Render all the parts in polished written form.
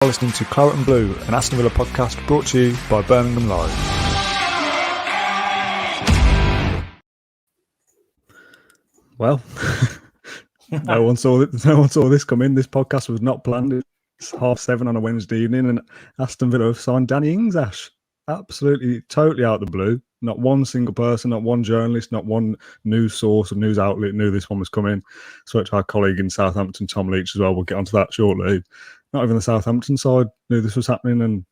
Listening to Claret and Blue, an Aston Villa podcast brought to you by Birmingham Live. Well, no one saw this come in. This podcast was not planned. It's 7:30 on a Wednesday evening, and Aston Villa have signed Danny Ings. Ash, absolutely, totally out of the blue. Not one single person, not one journalist, not one news source or news outlet knew this one was coming. Spoke to our colleague in Southampton, Tom Leach, as well. We'll get onto that shortly. Not even the Southampton side knew this was happening, and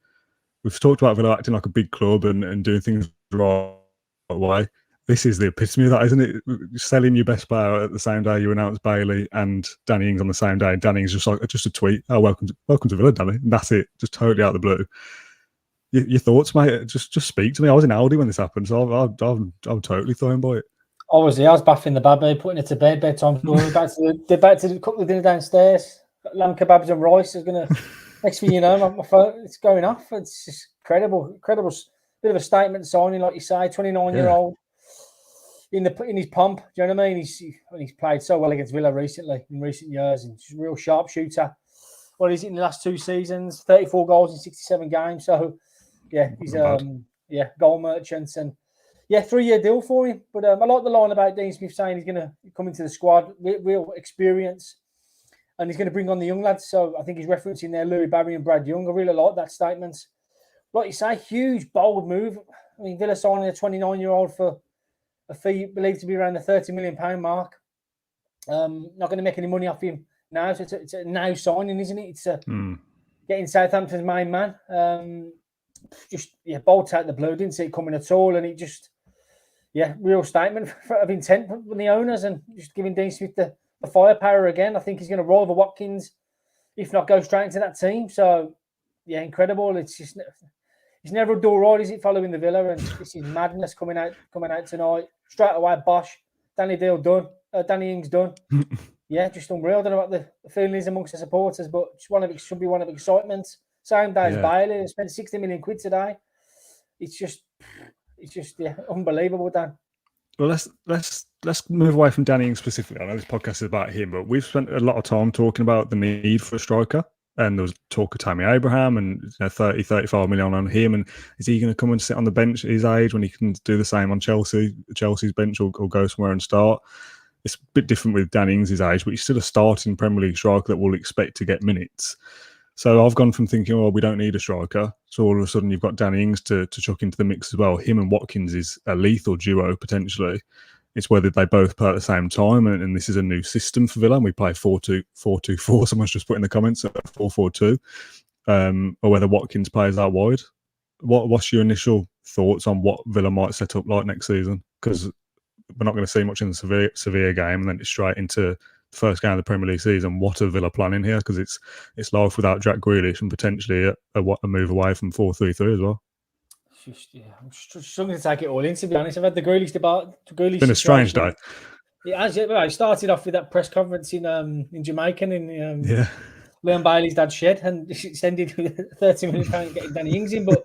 we've talked about Villa acting like a big club and doing things the right way. This is the epitome of that, isn't it? Selling your best player at the same day you announce Bailey and Danny Ings on the same day. Danny Ings just a tweet. Oh, welcome to Villa, Danny. And that's it. Just totally out of the blue. Your thoughts, mate? Just speak to me. I was in Aldi when this happened, so I'm totally thrown by it. Obviously, I was bathing the baby, putting it to bed, bedtime. back to cook the dinner downstairs. Got lamb kebabs and rice. Is gonna. Next thing you know, my phone it's going off. It's just incredible. Bit of a statement signing, like you say. 29-year-old in his pomp. Do you know what I mean? He's played so well against Villa in recent years, and he's a real sharpshooter. What is it in the last 2 seasons? 34 goals in 67 games. So yeah, he's goal merchant, and 3-year deal for him. But I like the line about Dean Smith saying he's going to come into the squad, real experience, and he's going to bring on the young lads. So I think he's referencing there Louis Barry and Brad Young. I really like that statement. Like you say, huge, bold move. I mean, Villa signing a 29-year-old for a fee believed to be around the £30 million mark. Not going to make any money off him now. So it's a now signing, isn't it? It's getting Southampton's main man. Bolts out the blue. Didn't see it coming at all. And it just, real statement of intent from the owners and just giving Dean Smith the firepower again. I think he's going to rival Watkins, if not go straight into that team. So, incredible. It's never a dull ride, is it, following the Villa? And this is madness coming out tonight. Straight away, Bosch, Danny Ings done. Just unreal. I don't know what the feeling is amongst the supporters, but it should be one of excitement. Same day as Bailey. They spent 60 million quid today. It's just unbelievable, Dan. Well, let's move away from Danny Ings specifically. I know this podcast is about him, but we've spent a lot of time talking about the need for a striker. And there was talk of Tammy Abraham and 35 million on him. And is he going to come and sit on the bench at his age when he can do the same on Chelsea's bench or go somewhere and start? It's a bit different with Danny Ings' age, but he's still a starting Premier League striker that we'll expect to get minutes. So I've gone from thinking, we don't need a striker. So all of a sudden you've got Danny Ings to chuck into the mix as well. Him and Watkins is a lethal duo potentially. It's whether they both play at the same time, and this is a new system for Villa. And we play 4-2-4. Someone's just put in the comments 4-4-2, or whether Watkins plays out wide. What's your initial thoughts on what Villa might set up like next season? Because we're not going to see much in the Sevilla game, and then it's straight into the first game of the Premier League season. What are Villa planning here? Because it's life without Jack Grealish and potentially a move away from 4-3-3 as well. I'm struggling to take it all in, to be honest. I've had the Grealish debate. It's been a strange day. I started off with that press conference in Jamaica in Leon Bailey's dad's shed, and it ended with £30 million getting Danny Ings in. But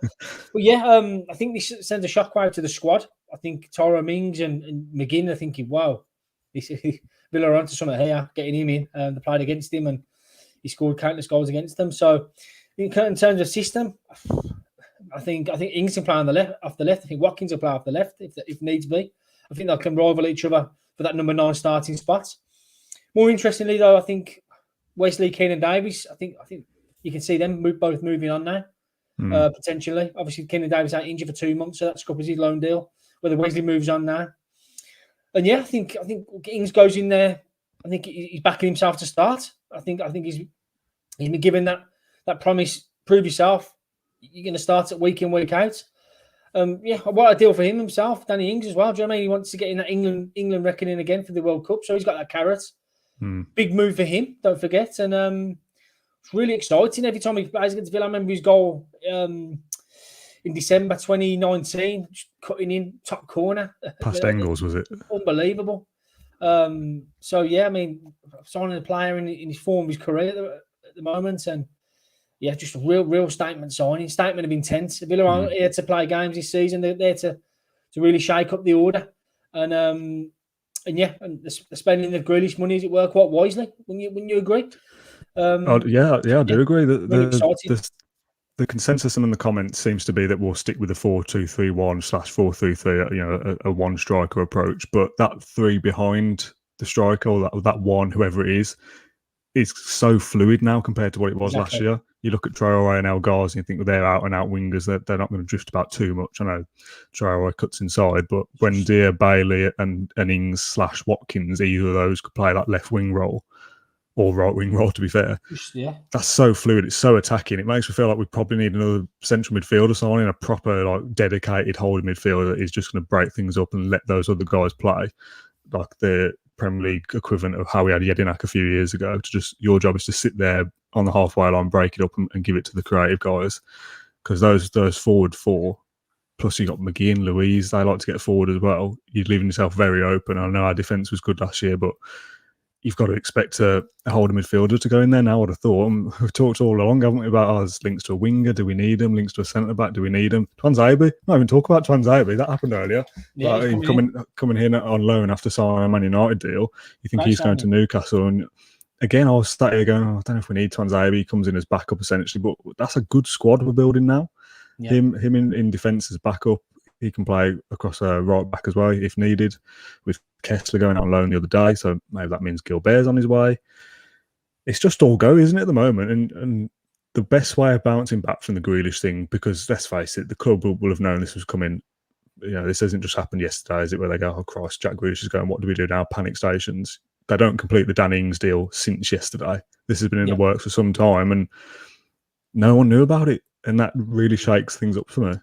I think this sends a shockwave to the squad. I think Tyrone Mings and McGinn are thinking, wow, Villa are onto something here, getting him in. They played against him and he scored countless goals against them. So in terms of system, I think Ings can play on the left, off the left. I think Watkins will play off the left if needs be. I think they can rival each other for that number 9 starting spot. More interestingly, though, I think Wesley, Keane, and Davies. I think you can see them both moving on now, potentially. Obviously, Keane and Davies out injured for 2 months, so that's his loan deal. Whether Wesley moves on now, and I think Ings goes in there. I think he's backing himself to start. I think he's been given that promise. Prove yourself. You're going to start it week in, week out. What a deal for him himself, Danny Ings as well. Do you know what I mean? He wants to get in that England reckoning again for the World Cup, so he's got that carrot. Big move for him, don't forget. And it's really exciting every time he plays against Villa. I remember his goal in December 2019, just cutting in top corner. Past Engels, was it? Unbelievable. Signing a player in his form of his career at the moment, and just a real statement signing, statement of intent. Villa aren't here to play games this season. They're there to really shake up the order. And spending the Grealish money, as it were, quite wisely. Wouldn't you agree? Yeah, I do agree. Really exciting. The consensus among the comments seems to be that we'll stick with the 4-2-3-1/4-3-3, a one striker approach. But that three behind the striker, or that one, whoever it is so fluid now compared to what it was last year. You look at Traore and El Ghazi and think, well, they're out and out wingers. They're not going to drift about too much. I know Traore cuts inside, but Buendia, Bailey, and Ings/Watkins, either of those could play that left wing role or right wing role, to be fair. Yeah. That's so fluid. It's so attacking. It makes me feel like we probably need another central midfielder signing, a proper, like, dedicated holding midfielder that is just going to break things up and let those other guys play. Like the Premier League equivalent of how we had Jedinak a few years ago. To just, your job is to sit there on the halfway line, break it up and give it to the creative guys. Because those forward four, plus you got McGee and Louise, they like to get forward as well. You're leaving yourself very open. I know our defence was good last year, but you've got to expect a holding midfielder to go in there now, I would have thought. And we've talked all along, haven't we, about links to a winger. Do we need them? Links to a centre-back. Do we need them? Tuanzebe. Not even talk about Tuanzebe. That happened earlier. Yeah, coming in on loan after signing a Man United deal. You think he's going to Newcastle. And again, I was sat here going, I don't know if we need Tuanzebe. He comes in as backup, essentially. But that's a good squad we're building now. Yeah. Him in defence as backup. He can play across a right back as well if needed, with Kessler going out on loan the other day. So maybe that means Gilbert's on his way. It's just all go, isn't it, at the moment? And the best way of bouncing back from the Grealish thing, because let's face it, the club will have known this was coming. You know, this hasn't just happened yesterday, is it? Where they go, oh Christ, Jack Grealish is going, what do we do now? Panic stations. They don't complete the Danny Ings deal since yesterday. This has been in the works for some time, and no one knew about it. And that really shakes things up for me.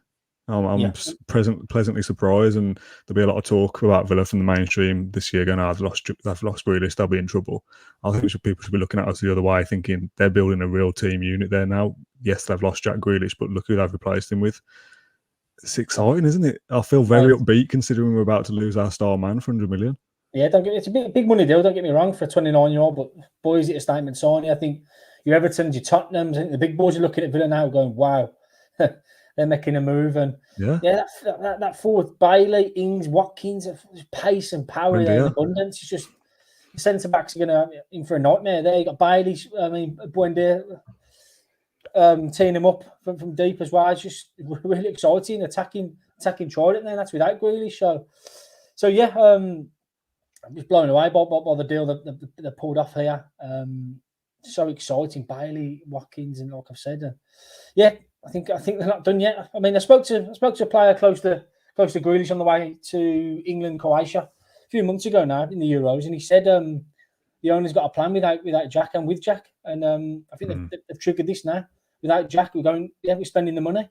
I'm pleasantly surprised, and there'll be a lot of talk about Villa from the mainstream this year going, they've lost Grealish, they'll be in trouble. I think people should be looking at us the other way, thinking they're building a real team unit there now. Yes, they've lost Jack Grealish, but look who they've replaced him with. It's exciting, isn't it? I feel very upbeat considering we're about to lose our star man for 100 million. Yeah, it's a big money deal, don't get me wrong, for a 29-year-old, but boy, is it a statement signing. I think your Evertons, your Tottenhams, I think the big boys are looking at Villa now going, wow. They're making a move, and that forward Bailey, Ings, Watkins, pace and power in abundance. It's just the centre backs are going to in for a nightmare. There you got Bailey, Buendia, teeing him up from deep as well. It's just really exciting, attacking Trident there. That's without Grealish. So yeah, I'm just blown away by the deal that they pulled off here. So exciting, Bailey, Watkins, and like I've said, I think they're not done yet. I mean, I spoke to a player close to Grealish on the way to England, Croatia, a few months ago now in the Euros, and he said the owner's got a plan without Jack and with Jack, and I think they've triggered this now. Without Jack, we're spending the money,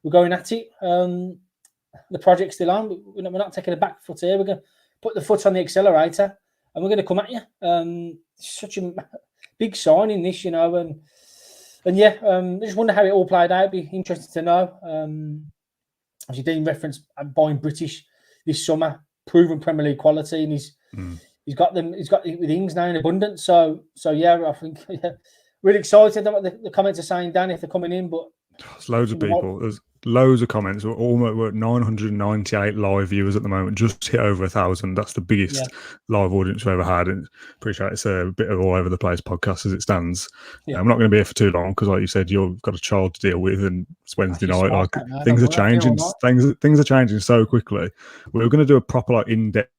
we're going at it. The project's still on. We're not taking a back foot here. We're going to put the foot on the accelerator, and we're going to come at you. Such a big signing this, And I just wonder how it all played out. It'd be interesting to know. As you did reference buying British this summer, proven Premier League quality, and he's got it with Ings now in abundance. So I think really excited about what the comments are saying, Dan, if they're coming in. But there's loads of people. There's loads of comments. We're at 998 live viewers at the moment. Just hit over 1,000. That's the biggest live audience we've ever had. And appreciate it's a bit of all over the place podcast as it stands. I'm not going to be here for too long because, like you said, you've got a child to deal with, and it's Wednesday night. Like things are changing. Things are changing so quickly. We were going to do a proper in-depth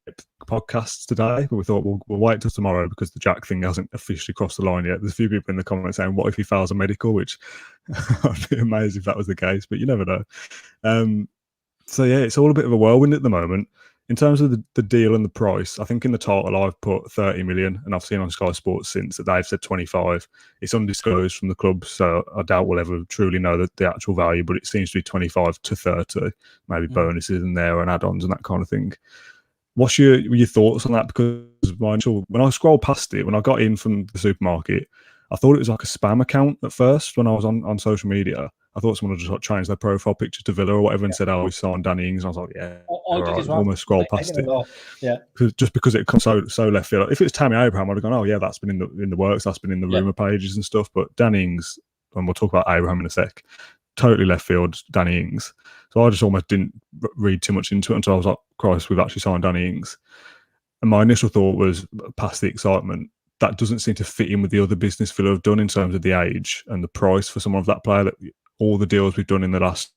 podcast today, but we thought we'll wait till tomorrow because the Jack thing hasn't officially crossed the line yet. There's a few people in the comments saying, "What if he fails a medical?" Which I'd be amazed if that was the case, but you never know. So it's all a bit of a whirlwind at the moment. In terms of the deal and the price, I think in the title I've put 30 million, and I've seen on Sky Sports since that they've said 25. It's undisclosed from the club, so I doubt we'll ever truly know the actual value, but it seems to be 25 to 30, maybe bonuses in there and add-ons and that kind of thing. What's your thoughts on that? Because when I scrolled past it, when I got in from the supermarket, I thought it was like a spam account at first when I was on social media. I thought someone had just changed their profile picture to Villa or whatever and said, "Oh, we signed Danny Ings." And I was like, "Yeah, right." Almost scrolled past it. Yeah, just because it comes so left field. If it was Tammy Abraham, I'd have gone, "Oh yeah, that's been in the works. That's been in the rumor pages and stuff." But Danny Ings, and we'll talk about Abraham in a sec. Totally left field, Danny Ings. So I just almost didn't read too much into it until I was like, "Christ, we've actually signed Danny Ings." And my initial thought was, past the excitement, that doesn't seem to fit in with the other business Villa have done in terms of the age and the price for someone of that player. That all the deals we've done in the last,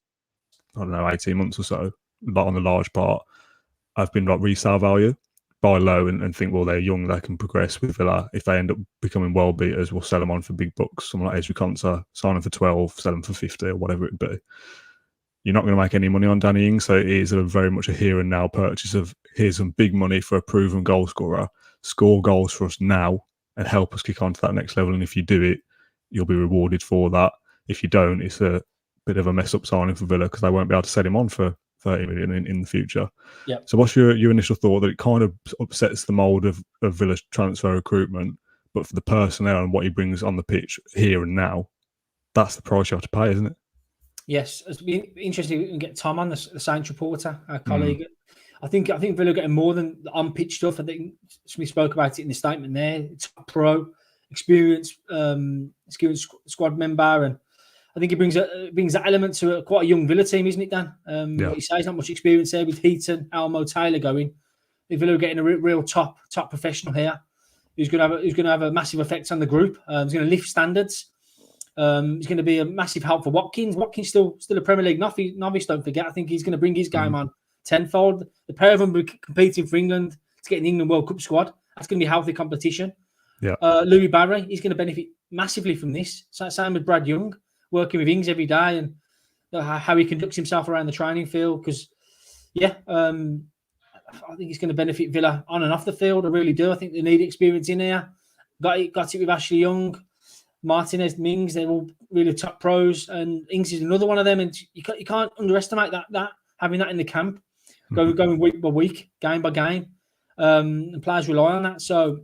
I don't know, 18 months or so, but on the large part, have been like resale value, buy low and think, well, they're young, they can progress with Villa. If they end up becoming world beaters, we'll sell them on for big bucks. Someone like Ezri Konsa, sign them for 12, sell them for 50 or whatever it be. You're not going to make any money on Danny Ings, so it is very much a here and now purchase of here's some big money for a proven goal scorer, score goals for us now and help us kick on to that next level. And if you do it, you'll be rewarded for that. If you don't, it's a bit of a mess up signing for Villa because they won't be able to set him on for 30 million in the future. Yep. So what's your initial thought that it kind of upsets the mould of Villa's transfer recruitment, but for the personnel and what he brings on the pitch here and now, that's the price you have to pay, isn't it? Yes, it's been interesting to get Tom on, the science reporter, our colleague. I think Villa are getting more than the on-pitch stuff. I think we spoke about it in the statement there. It's pro, experienced squad member, and I think it brings that element to quite a young Villa team, isn't it, Dan? Like you say, there's not much experience there with Heaton, Almo, Taylor going. I think Villa are getting a real top professional here who's going to have a massive effect on the group. He's going to lift standards. He's going to be a massive help for Watkins. Watkins still a Premier League novice, don't forget. I think he's going to bring his game on tenfold. The pair of them will be competing for England to get an England World Cup squad. That's going to be healthy competition. Yeah. Louis Barry, he's going to benefit massively from this. Same with Brad Young, working with Ings every day and how he conducts himself around the training field. Because, I think he's going to benefit Villa on and off the field. I really do. I think they need experience in here. Got it with Ashley Young. Martinez, Mings, they're all really top pros, and Ings is another one of them. And you can't underestimate that having that in the camp, going week by week, game by game, and players rely on that. So,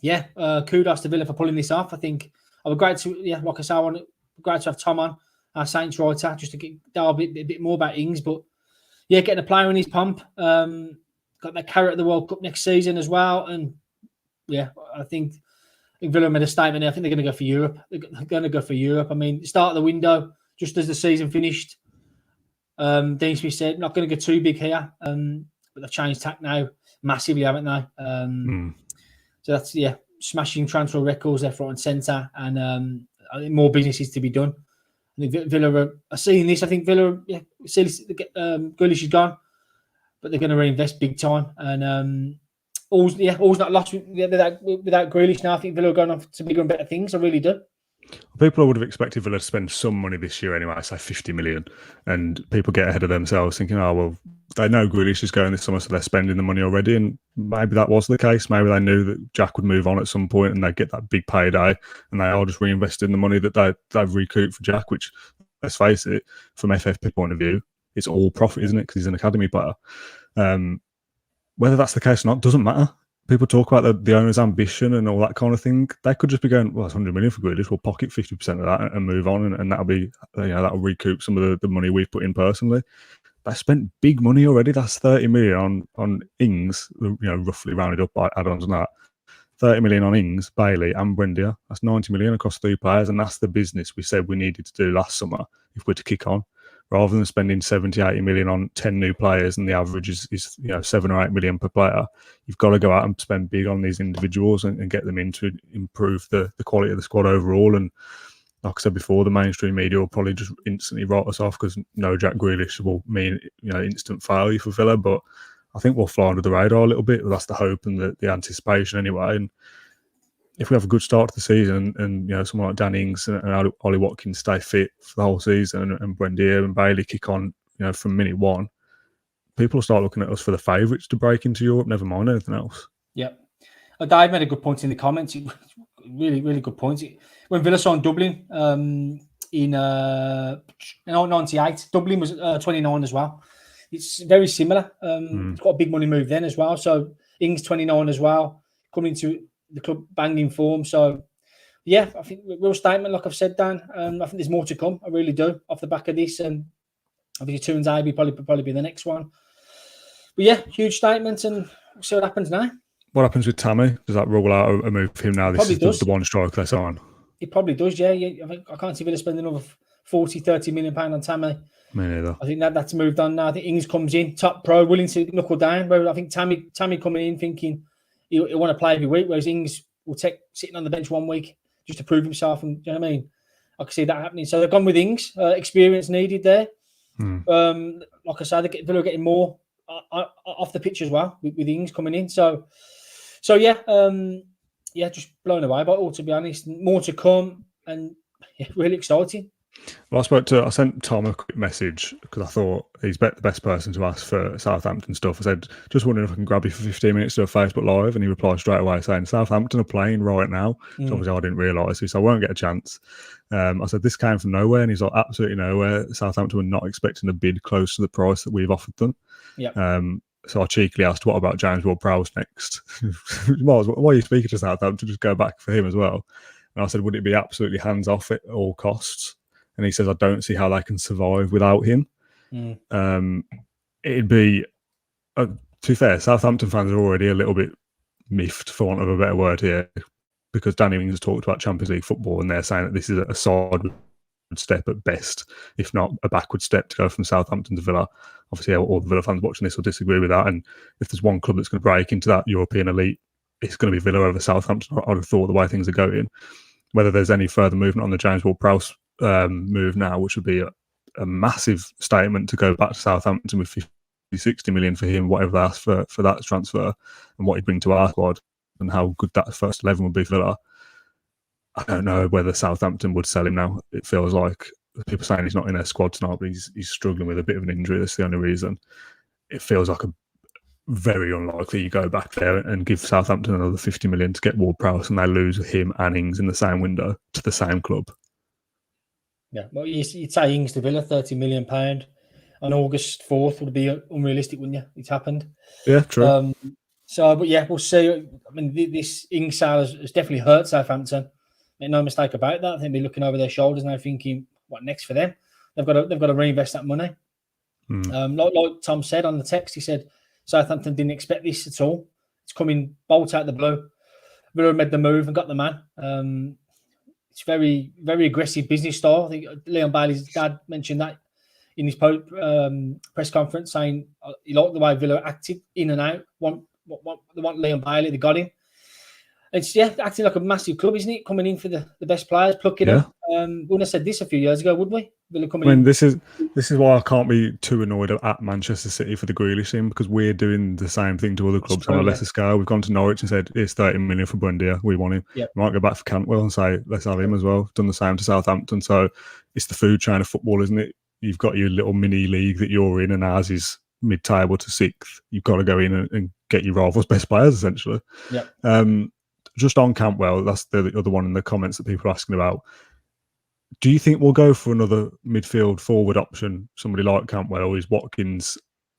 kudos to Villa for pulling this off. I think I would great to, like I say, great to have Tom on, our Saints writer, just to delve a bit more about Ings. But getting a player in his pump, got that carrot at the World Cup next season as well, and I think Villa made a statement. I think they're going to go for Europe. They're going to go for Europe. I mean, start of the window, just as the season finished, Dean Smith said, not going to go too big here. But they've changed tack now massively, haven't they? So that's, smashing transfer records left, right and centre. And I think more business is to be done. I think Villa are seeing this. I think Villa, Grealish is gone, but they're going to reinvest big time. And all's not lost without Grealish now. I think Villa are going off to bigger and better things. I really do. People would have expected Villa to spend some money this year anyway, say 50 million. And people get ahead of themselves thinking, oh, well, they know Grealish is going this summer, so they're spending the money already. And maybe that was the case. Maybe they knew that Jack would move on at some point and they'd get that big payday. And they are just reinvesting the money that they've recouped for Jack, which, let's face it, from FFP point of view, it's all profit, isn't it? Because he's an academy player. Whether that's the case or not doesn't matter. People talk about the owner's ambition and all that kind of thing. They could just be going, well, it's 100 million for Grealish. We'll pocket 50% of that and move on, and that'll be, that'll recoup some of the money we've put in personally. They spent big money already. That's 30 million on Ings, roughly rounded up by add-ons and that. 30 million on Ings, Bailey, and Buendia. That's 90 million across 3 players, and that's the business we said we needed to do last summer if we're to kick on. Rather than spending 70, 80 million on 10 new players and the average is 7 or 8 million per player, you've got to go out and spend big on these individuals and get them in to improve the quality of the squad overall. And like I said before, the mainstream media will probably just instantly write us off because no Jack Grealish will mean instant failure for Villa. But I think we'll fly under the radar a little bit. Well, that's the hope and the anticipation anyway. And if we have a good start to the season and someone like Dan Ings and Ollie Watkins stay fit for the whole season and Buendia and Bailey kick on from minute one, people will start looking at us for the favourites to break into Europe, never mind anything else. Yep. Dave made a good point in the comments. Really, really good point. When Villa saw in Dublin in 98, Dublin was 29 as well. It's very similar. It's got a big money move then as well. So Ings 29 as well, coming to the club banging form. So, I think real statement, like I've said, Dan. I think there's more to come. I really do, off the back of this. And obviously, Toons Ivy probably be the next one. But huge statement, and we'll see what happens now. What happens with Tammy? Does that rule out a move for him now? This is the one striker they sign. It probably does, I think I can't see Villa spending another 40, 30 million pound on Tammy. Me neither. I think that's moved on now. I think Ings comes in, top pro, willing to knuckle down. Where I think Tammy coming in thinking he'll want to play every week, whereas Ings will take sitting on the bench 1 week just to prove himself. And do you know what I mean? I can see that happening. So they've gone with Ings, experience needed there. Like I said, they're getting more off the pitch as well with Ings coming in. So yeah, just blown away by it all, to be honest. More to come, and yeah, really exciting. Well, I sent Tom a quick message because I thought he's the best person to ask for Southampton stuff. I said, just wondering if I can grab you for 15 minutes to a Facebook Live, and he replied straight away saying, Southampton are playing right now. So obviously I didn't realise this, so I won't get a chance. I said, this came from nowhere, and he's like, absolutely nowhere. Southampton were not expecting a bid close to the price that we've offered them. Yeah. So I cheekily asked, what about James Ward-Prowse next? Why are you speaking to Southampton? Just go back for him as well. And I said, would it be absolutely hands off at all costs? And he says, I don't see how they can survive without him. It'd be, to be fair, Southampton fans are already a little bit miffed, for want of a better word here, because Danny Ings has talked about Champions League football, and they're saying that this is a sideward step at best, if not a backward step, to go from Southampton to Villa. Obviously, all the Villa fans watching this will disagree with that. And if there's one club that's going to break into that European elite, it's going to be Villa over Southampton. I'd have thought the way things are going. Whether there's any further movement on the James Ward-Prowse move now, which would be a massive statement to go back to Southampton with 50-60 million for him, whatever they ask for that transfer, and what he'd bring to our squad, and how good that first 11 would be for Villa. I don't know whether Southampton would sell him now. It feels like people saying he's not in their squad tonight, but he's struggling with a bit of an injury. That's the only reason. It feels like a very unlikely you go back there and give Southampton another 50 million to get Ward-Prowse, and they lose him and Ings in the same window to the same club. Yeah, well, you'd say Ings to Villa, £30 million on August 4th would be unrealistic, wouldn't you? It's happened. Yeah, true. But yeah, we'll see. I mean, this Ings sale has definitely hurt Southampton. Make no mistake about that. I think they're looking over their shoulders now, thinking, what next for them? They've got to reinvest that money. Like Tom said on the text, he said Southampton didn't expect this at all. It's coming bolt out the blue. Villa made the move and got the man. It's very, very aggressive business style. I think Leon Bailey's dad mentioned that in his press conference, saying he liked the way Villa acted in and out. They want Leon Bailey, they got him. It's acting like a massive club, isn't it? Coming in for the best players, plucking them. We wouldn't have said this a few years ago, would we? Villa coming in. This is why I can't be too annoyed at Manchester City for the Grealish thing, because we're doing the same thing to other clubs on a lesser scale. We've gone to Norwich and said, here's 30 million for Buendia, we want him. Yep. We might go back for Cantwell and say, let's have him as well. Done the same to Southampton. So it's the food chain of football, isn't it? You've got your little mini league that you're in, and ours is mid-table to sixth. You've got to go in and get your rivals' best players, essentially. Yeah. Just on Cantwell, that's the other one in the comments that people are asking about. Do you think we'll go for another midfield forward option, somebody like Cantwell, or is Watkins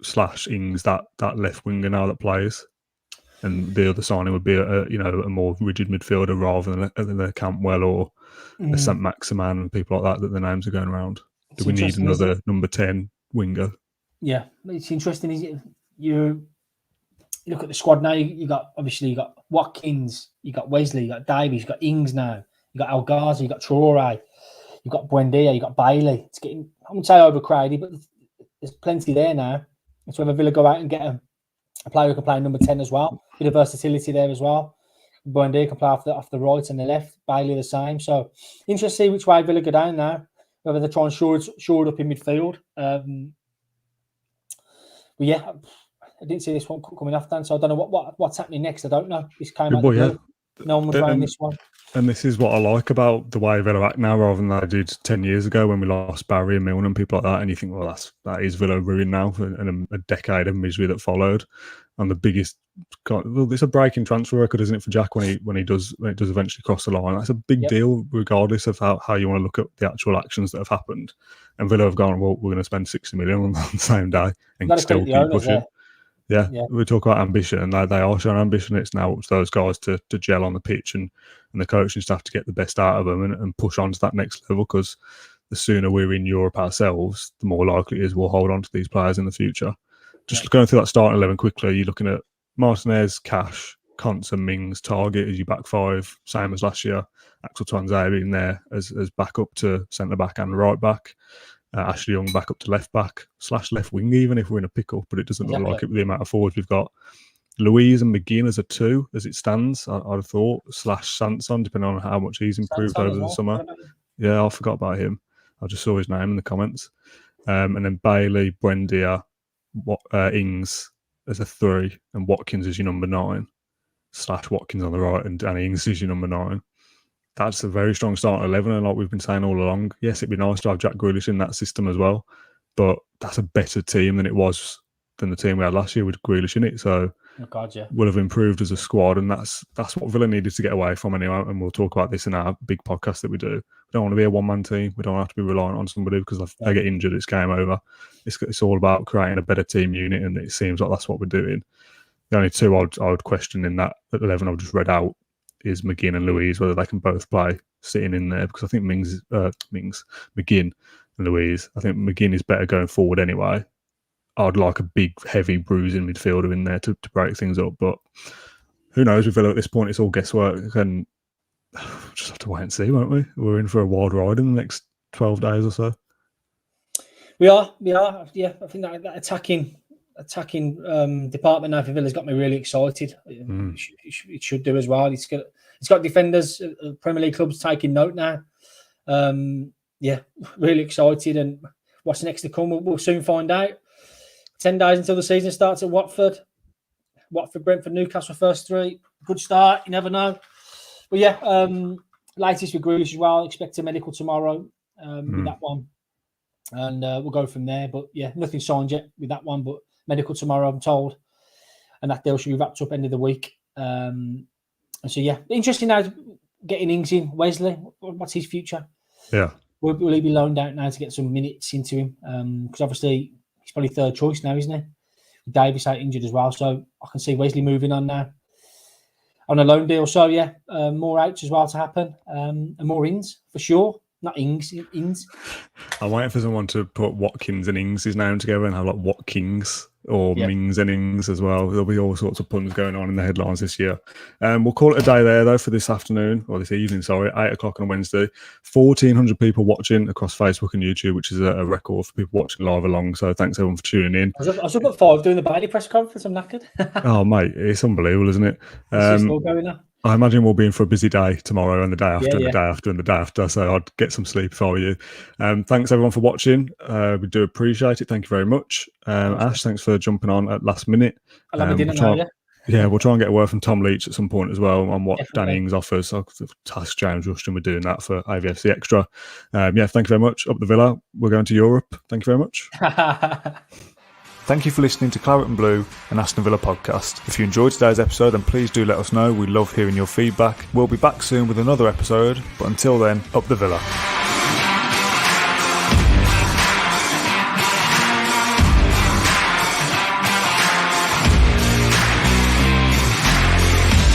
/ Ings that left winger now that plays? And the other signing would be a more rigid midfielder rather than a Cantwell or a St. Maximan and people like that the names are going around. Do we need another number 10 winger? Yeah, it's interesting. Is it you look at the squad now? You got Watkins, you got Wesley, you got Davies, you got Ings now, you got El Ghazi, you got Traore, you got Buendia, you got Bailey. It's getting, I wouldn't say overcrowded, but there's plenty there now. It's whether Villa go out and get a player who can play number 10 as well. Bit of versatility there as well. Buendia can play off the right and the left. Bailey the same. So interesting to see which way Villa go down now. Whether they try and shore it up in midfield. But yeah, I didn't see this one coming off then, so I don't know what's happening next. I don't know. This came out. No one was playing this one. And this is what I like about the way Villa act now, rather than they did 10 years ago when we lost Barry and Milne and people like that. And you think, well, that is Villa ruined now, and a decade of misery that followed. And the biggest, it's a breaking transfer record, isn't it, for Jack when it does eventually cross the line? That's a big deal, regardless of how you want to look at the actual actions that have happened. And Villa have gone, well, we're going to spend 60 million on the same day and still keep pushing. Yeah, we talk about ambition, and they are showing ambition. It's now up to those guys to gel on the pitch and the coaching staff to get the best out of them and push on to that next level, because the sooner we're in Europe ourselves, the more likely it is we'll hold on to these players in the future. Just going through that starting 11 quickly, you're looking at Martinez, Cash, Konsa, Mings, Target as your back five, same as last year. Axel Tuanzebe being there as back up to centre-back and right-back. Ashley Young back up to left back / left wing, even if we're in a pickle, but it doesn't look like it with the amount of forwards we've got. Louise and McGinn as a 2 as it stands, I'd have thought, / Sanson, depending on how much he's improved Sanson over the well. summer. Yeah, I forgot about him. I just saw his name in the comments. And then Bailey, Buendia, Ings as a 3, and Watkins as your number 9, / Watkins on the right, and Danny Ings is your number 9. That's a very strong start at 11, and like we've been saying all along, yes, it'd be nice to have Jack Grealish in that system as well, but that's a better team than the team we had last year with Grealish in it. So we'll have improved as a squad, and that's what Villa needed to get away from anyway. And we'll talk about this in our big podcast that we do. We don't want to be a one-man team. We don't have to be reliant on somebody, because if they get injured, it's game over. It's all about creating a better team unit, and it seems like that's what we're doing. The only 2 I would question in that 11 I've just read out is McGinn and Louise, whether they can both play sitting in there, because I think McGinn and Louise, I think McGinn is better going forward anyway. I'd like a big, heavy, bruising midfielder in there to break things up, but who knows with Villa at this point? It's all guesswork, and we'll just have to wait and see, won't we? We're in for a wild ride in the next 12 days or so. We are. Yeah, I think that attacking department now for Villa's got me really excited. It should do as well. It's got defenders, Premier League clubs taking note now. Yeah, really excited. And what's next to come, we'll soon find out. 10 days until the season starts at Watford, Brentford, Newcastle first 3. Good start. You never know. But yeah, latest with Grealish as well. Expect a medical tomorrow with that one. And we'll go from there. But yeah, nothing signed yet with that one, but medical tomorrow, I'm told. And that deal should be wrapped up end of the week. And so, yeah, interesting now getting Ings in. Wesley, what's his future? Yeah. Will he be loaned out now to get some minutes into him? Because obviously he's probably 3rd choice now, isn't he? Davis out injured as well. So I can see Wesley moving on now on a loan deal. So, yeah, more outs as well to happen. And more ins, for sure. Not Ings. I'm waiting for someone to put Watkins and Ings' name together and have like Watkins or Mings and Ings as well. There'll be all sorts of puns going on in the headlines this year. We'll call it a day there, though, for this afternoon, or this evening, sorry, 8 o'clock on a Wednesday. 1,400 people watching across Facebook and YouTube, which is a record for people watching live along. So thanks, everyone, for tuning in. I was up at 5 doing the Bailey press conference. I'm knackered. Oh, mate, it's unbelievable, isn't it? It's still going on. I imagine we'll be in for a busy day tomorrow and the day after and the day after and the day after. So I'd get some sleep if I were you. Thanks everyone for watching. We do appreciate it. Thank you very much. Ash, thanks for jumping on at last minute. I'll have a dinner now, yeah, we'll try and get a word from Tom Leach at some point as well on what Danny Ings offers. I'll task James Rushton with doing that for AVFC Extra. Thank you very much. Up the Villa. We're going to Europe. Thank you very much. Thank you for listening to Claret and Blue, an Aston Villa podcast. If you enjoyed today's episode, then please do let us know. We love hearing your feedback. We'll be back soon with another episode, but until then, up the Villa.